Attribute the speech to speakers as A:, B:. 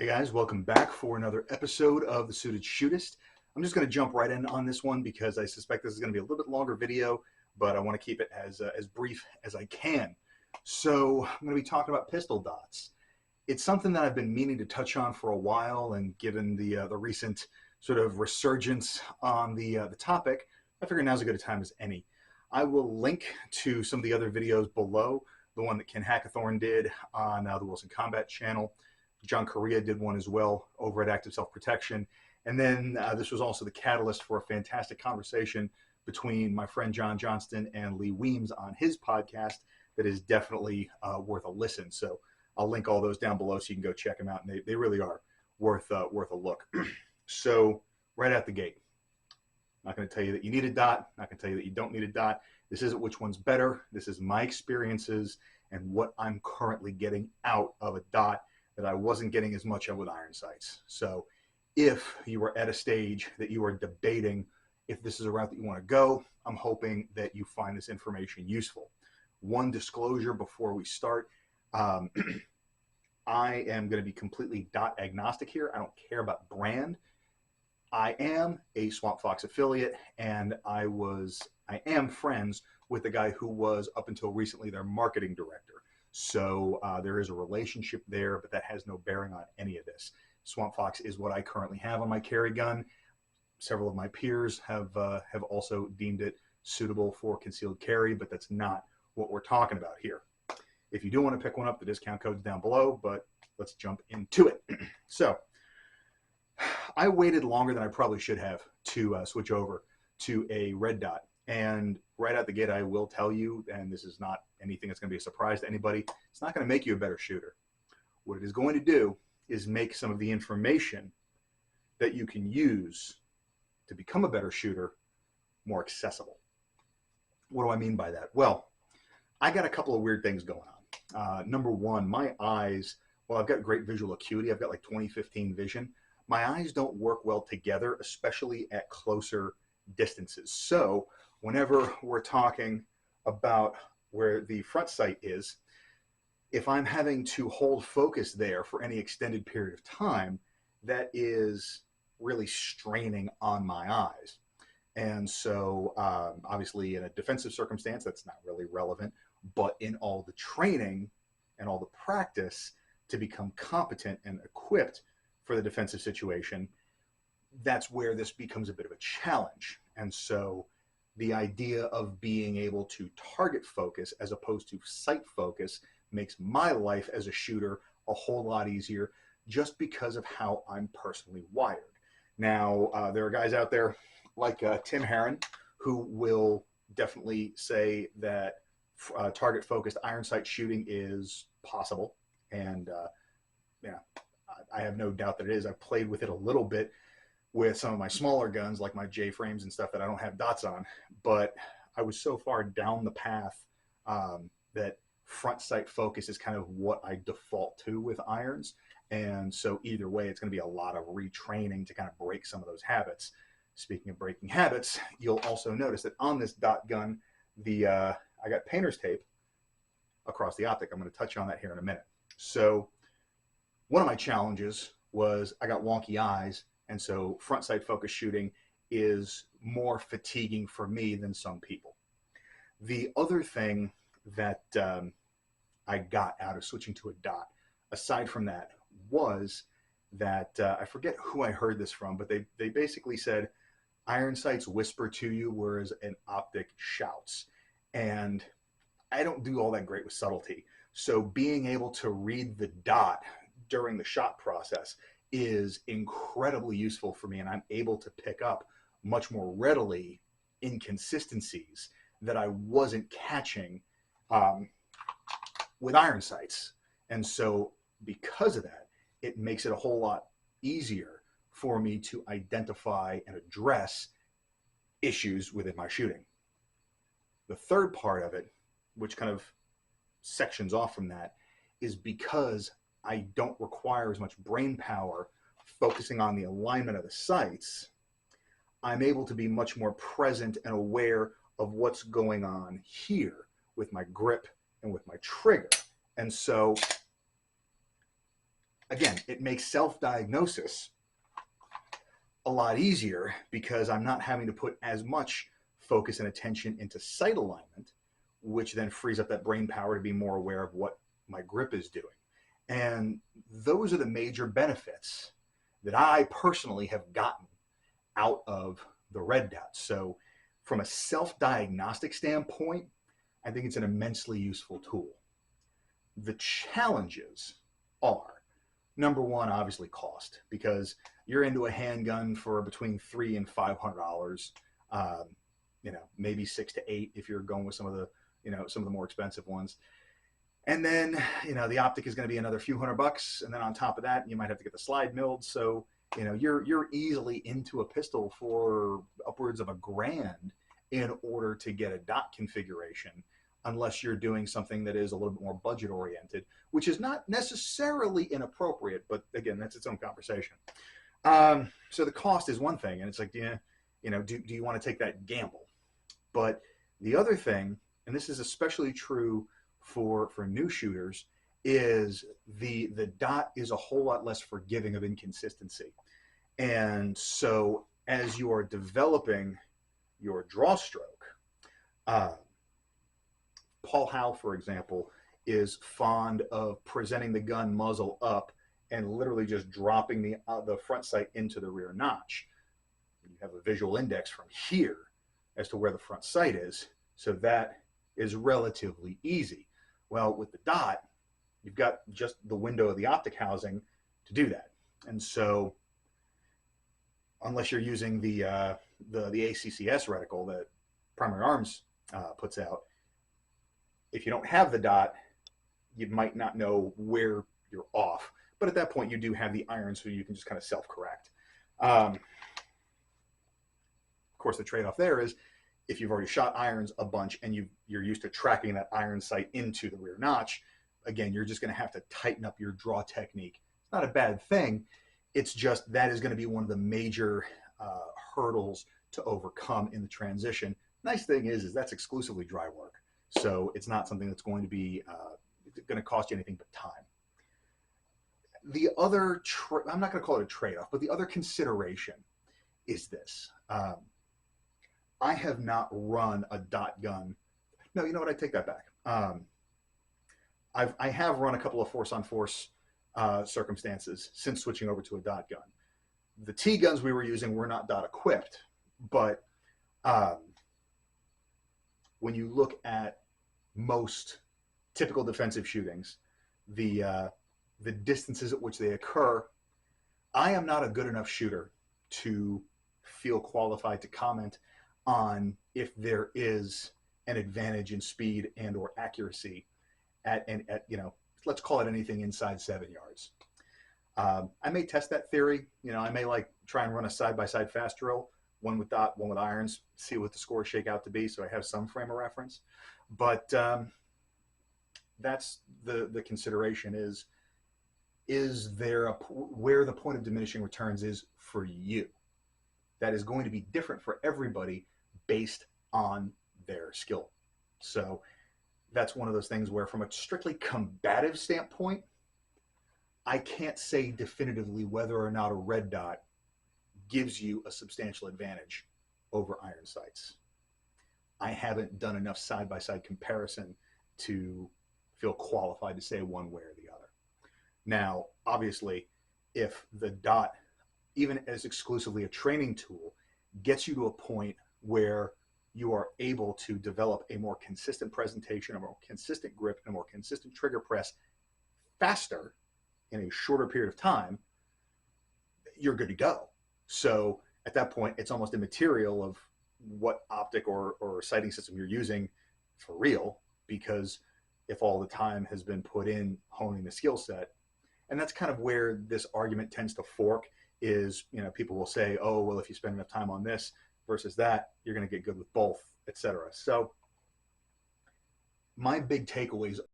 A: Hey guys, welcome back for another episode of The Suited Shootist. I'm just going to jump right in on this one because I suspect this is going to be a little bit longer video, but I want to keep it as brief as I can. So I'm going to be talking about pistol dots. It's something that I've been meaning to touch on for a while, and given the recent sort of resurgence on the topic, I figure now's as good a time as any. I will link to some of the other videos below, the one that Ken Hackathorn did on the Wilson Combat channel. John Correa did one as well over at Active Self-Protection. And then this was also the catalyst for a fantastic conversation between my friend John Johnston and Lee Weems on his podcast that is definitely worth a listen. So I'll link all those down below so you can go check them out. And they really are worth a look. So right out the gate, I'm not going to tell you that you need a dot. I'm not going to tell you that you don't need a dot. This isn't which one's better. This is my experiences and what I'm currently getting out of a dot that I wasn't getting as much of with iron sights. So if you are at a stage that you are debating if this is a route that you want to go, I'm hoping that you find this information useful. One disclosure before we start, I am going to be completely dot agnostic here. I don't care about brand. I am a Swamp Fox affiliate, and I am friends with the guy who was, up until recently, their marketing director. So there is a relationship there, but that has no bearing on any of this. Swamp Fox is what I currently have on my carry gun. Several of my peers have also deemed it suitable for concealed carry, but that's not what we're talking about here. If you do want to pick one up, the discount code's down below, but let's jump into it. So I waited longer than I probably should have to switch over to a red dot. And right out the gate, I will tell you, and this is not anything that's going to be a surprise to anybody, it's not going to make you a better shooter. What it is going to do is make some of the information that you can use to become a better shooter more accessible. What do I mean by that? Well, I got a couple of weird things going on. Number one, my eyes, well, I've got great visual acuity. I've got like 20/15 vision. My eyes don't work well together, especially at closer distances. So whenever we're talking about where the front sight is, if I'm having to hold focus there for any extended period of time, that is really straining on my eyes. And so obviously in a defensive circumstance, that's not really relevant, but in all the training and all the practice to become competent and equipped for the defensive situation, that's where this becomes a bit of a challenge. And so the idea of being able to target focus as opposed to sight focus makes my life as a shooter a whole lot easier, just because of how I'm personally wired. Now, there are guys out there like Tim Herron who will definitely say that target focused iron sight shooting is possible. And yeah, I have no doubt that it is. I've played with it a little bit with some of my smaller guns like my J frames and stuff that I don't have dots on, but I was so far down the path that front sight focus is kind of what I default to with irons. And so either way, it's going to be a lot of retraining to kind of break some of those habits. Speaking of breaking habits, you'll also notice that on this dot gun, I got painter's tape across the optic. I'm going to touch on that here in a minute. So one of my challenges was I got wonky eyes, and so front sight focus shooting is more fatiguing for me than some people. The other thing that I got out of switching to a dot, aside from that, was that I forget who I heard this from, but they basically said iron sights whisper to you, whereas an optic shouts. And I don't do all that great with subtlety. So being able to read the dot during the shot process is incredibly useful for me, and I'm able to pick up much more readily inconsistencies that I wasn't catching with iron sights. And so because of that, it makes it a whole lot easier for me to identify and address issues within my shooting. The third part of it, which kind of sections off from that, is because I don't require as much brain power focusing on the alignment of the sights, I'm able to be much more present and aware of what's going on here with my grip and with my trigger. And so again, it makes self-diagnosis a lot easier because I'm not having to put as much focus and attention into sight alignment, which then frees up that brain power to be more aware of what my grip is doing. And those are the major benefits that I personally have gotten out of the red dots. So from a self-diagnostic standpoint, I think it's an immensely useful tool. The challenges are, number one, obviously cost, because you're into a handgun for between $300 and $500. Um, maybe 6 to 8 if you're going with some of the more expensive ones. And then, the optic is going to be another few $100, and then on top of that, you might have to get the slide milled. So, you're easily into a pistol for upwards of $1,000 in order to get a dot configuration, unless you're doing something that is a little bit more budget oriented, which is not necessarily inappropriate, but again, that's its own conversation. So the cost is one thing, and it's like, do you want to take that gamble? But the other thing, and this is especially true for new shooters, is the dot is a whole lot less forgiving of inconsistency. And so as you are developing your draw stroke, Paul Howe, for example, is fond of presenting the gun muzzle up and literally just dropping the front sight into the rear notch. You have a visual index from here as to where the front sight is, so that is relatively easy. Well, with the dot, you've got just the window of the optic housing to do that. And so unless you're using the ACCS reticle that Primary Arms puts out, if you don't have the dot, you might not know where you're off. But at that point, you do have the iron, so you can just kind of self-correct. Of course, the trade-off there is if you've already shot irons a bunch and you're used to tracking that iron sight into the rear notch, again, you're just going to have to tighten up your draw technique. It's not a bad thing. It's just that is going to be one of the major hurdles to overcome in the transition. Nice thing is that's exclusively dry work. So it's not something that's going to be going to cost you anything but time. The other, I'm not going to call it a trade-off, but the other consideration is this. I have not run a dot gun. No, you know what? I take that back. I have run a couple of force-on-force circumstances since switching over to a dot gun. The T guns we were using were not dot equipped, but when you look at most typical defensive shootings, the distances at which they occur, I am not a good enough shooter to feel qualified to comment on if there is an advantage in speed and or accuracy at let's call it anything inside 7 yards. I may test that theory. I may try and run a side-by-side fast drill, one with dot, one with irons, see what the scores shake out to be, so I have some frame of reference. But that's the consideration is there where the point of diminishing returns is for you. That is going to be different for everybody based on their skill. So that's one of those things where from a strictly combative standpoint, I can't say definitively whether or not a red dot gives you a substantial advantage over iron sights. I haven't done enough side-by-side comparison to feel qualified to say one way or the other. Now, obviously, if the dot, even as exclusively a training tool, gets you to a point where you are able to develop a more consistent presentation, a more consistent grip, and a more consistent trigger press faster in a shorter period of time, you're good to go. So at that point, it's almost immaterial of what optic or sighting system you're using for real, because if all the time has been put in honing the skill set, and that's kind of where this argument tends to fork is, people will say, oh, well, if you spend enough time on this versus that, you're going to get good with both, etc. So my big takeaways